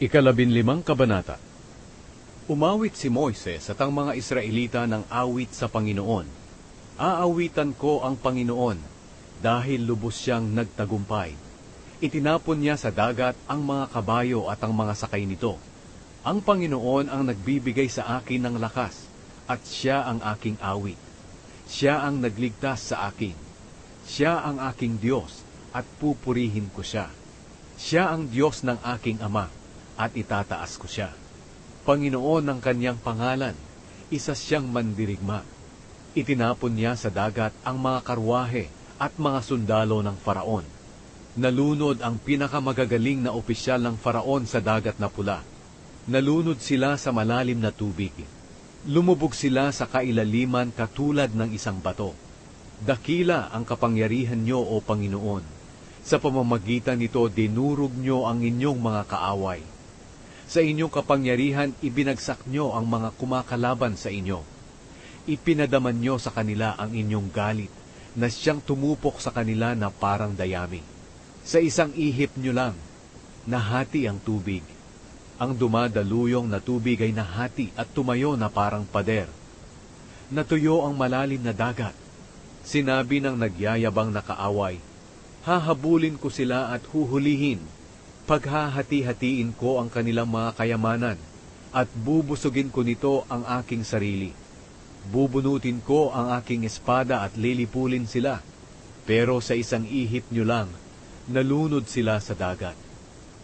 Ikalabinlimang kabanata. Umawit si Moises at ang mga Israelita ng awit sa Panginoon. Aawitan ko ang Panginoon dahil lubos siyang nagtagumpay. Itinapon niya sa dagat ang mga kabayo at ang mga sakay nito. Ang Panginoon ang nagbibigay sa akin ng lakas at siya ang aking awit. Siya ang nagligtas sa akin. Siya ang aking Diyos at pupurihin ko siya. Siya ang Diyos ng aking Ama at itataas ko siya. Panginoon ng kanyang pangalan, isa siyang mandirigma. Itinapon niya sa dagat ang mga karwahe at mga sundalo ng Faraon. Nalunod ang pinakamagagaling na opisyal ng Faraon sa dagat na pula. Nalunod sila sa malalim na tubig. Lumubog sila sa kailaliman katulad ng isang bato. Dakila ang kapangyarihan niyo, O Panginoon. Sa pamamagitan nito, dinurog niyo ang inyong mga kaaway. Sa inyong kapangyarihan, ibinagsak niyo ang mga kumakalaban sa inyo. Ipinadaman niyo sa kanila ang inyong galit, na siyang tumupok sa kanila na parang dayami. Sa isang ihip niyo lang, nahati ang tubig. Ang dumadaluyong na tubig ay nahati at tumayo na parang pader. Natuyo ang malalim na dagat. Sinabi ng nagyayabang na kaaway, hahabulin ko sila at huhulihin. Paghahati-hatiin ko ang kanilang mga kayamanan at bubusugin ko nito ang aking sarili. Bubunutin ko ang aking espada at lilipulin sila. Pero sa isang ihip nyo lang, nalunod sila sa dagat.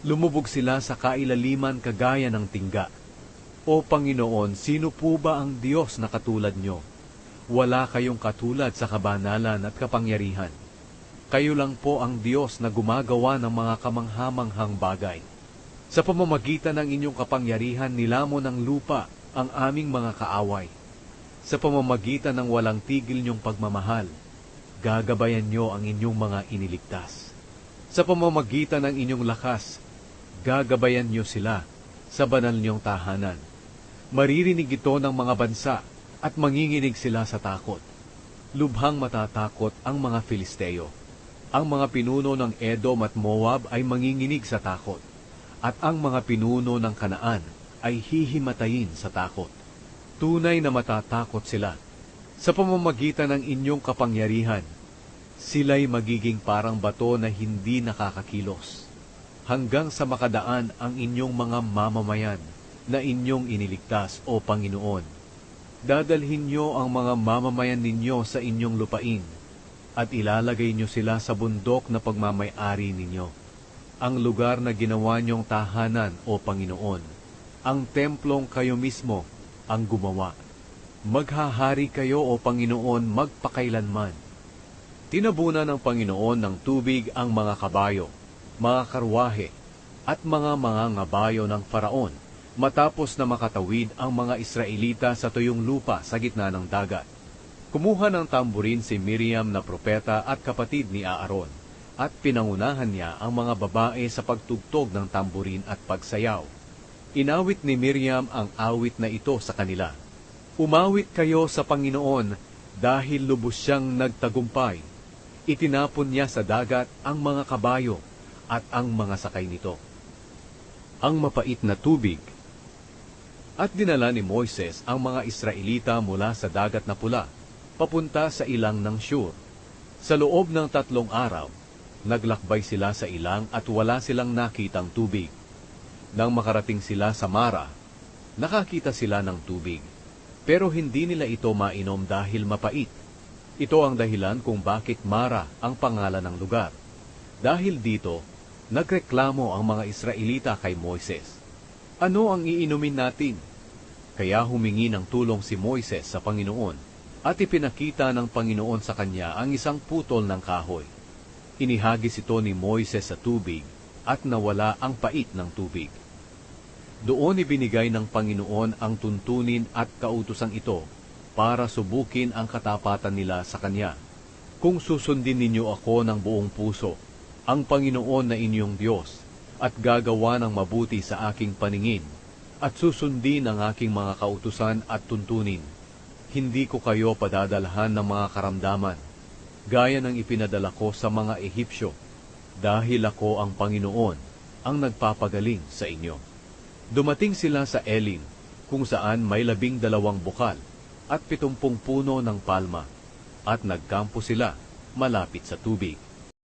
Lumubog sila sa kailaliman kagaya ng tingga. O Panginoon, sino po ba ang Diyos na katulad nyo? Wala kayong katulad sa kabanalan at kapangyarihan. Kayo lang po ang Diyos na gumagawa ng mga kamanghamanghang bagay. Sa pamamagitan ng inyong kapangyarihan, nilamon ng lupa ang aming mga kaaway. Sa pamamagitan ng walang tigil niyong pagmamahal, gagabayan niyo ang inyong mga iniligtas. Sa pamamagitan ng inyong lakas, gagabayan niyo sila sa banal niyong tahanan. Maririnig ito ng mga bansa at manginginig sila sa takot. Lubhang matatakot ang mga Filisteo. Ang mga pinuno ng Edom at Moab ay manginginig sa takot, at ang mga pinuno ng Kanaan ay hihimatayin sa takot. Tunay na matatakot sila. Sa pamamagitan ng inyong kapangyarihan, sila'y magiging parang bato na hindi nakakakilos, hanggang sa makadaan ang inyong mga mamamayan na inyong iniligtas, O Panginoon. Dadalhin niyo ang mga mamamayan ninyo sa inyong lupain, at ilalagay niyo sila sa bundok na pagmamay-ari ninyo. Ang lugar na ginawa niyong tahanan, O Panginoon, ang templong kayo mismo ang gumawa. Maghahari kayo, O Panginoon, magpakailanman. Tinabunan ng Panginoon ng tubig ang mga kabayo, mga karwahe, at mga ngabayo ng Faraon, matapos na makatawid ang mga Israelita sa tuyong lupa sa gitna ng dagat. Kumuha ng tamburin si Miriam na propeta at kapatid ni Aaron, at pinangunahan niya ang mga babae sa pagtugtog ng tamburin at pagsayaw. Inawit ni Miriam ang awit na ito sa kanila. Umawit kayo sa Panginoon dahil lubos siyang nagtagumpay. Itinapon niya sa dagat ang mga kabayo at ang mga sakay nito. Ang mapait na tubig. At dinala ni Moises ang mga Israelita mula sa dagat na pula, papunta sa ilang ng Shur. Sa loob ng 3 araw, naglakbay sila sa ilang at wala silang nakitang tubig. Nang makarating sila sa Mara, nakakita sila ng tubig, pero hindi nila ito mainom dahil mapait. Ito ang dahilan kung bakit Mara ang pangalan ng lugar. Dahil dito, nagreklamo ang mga Israelita kay Moises. Ano ang iinumin natin? Kaya humingi ng tulong si Moises sa Panginoon, at ipinakita ng Panginoon sa kanya ang isang putol ng kahoy. Inihagis ito ni Moises sa tubig at nawala ang pait ng tubig. Doon ibinigay ng Panginoon ang tuntunin at kautosang ito para subukin ang katapatan nila sa kanya. Kung susundin ninyo ako ng buong puso, ang Panginoon na inyong Diyos, at gagawa ng mabuti sa aking paningin, at susundin ang aking mga kautusan at tuntunin, hindi ko kayo padadalhan ng mga karamdaman, gaya ng ipinadala ko sa mga Ehipsyo, dahil ako ang Panginoon, ang nagpapagaling sa inyo. Dumating sila sa Elim, kung saan may 12 bukal at 70 puno ng palma, at nagkampo sila malapit sa tubig.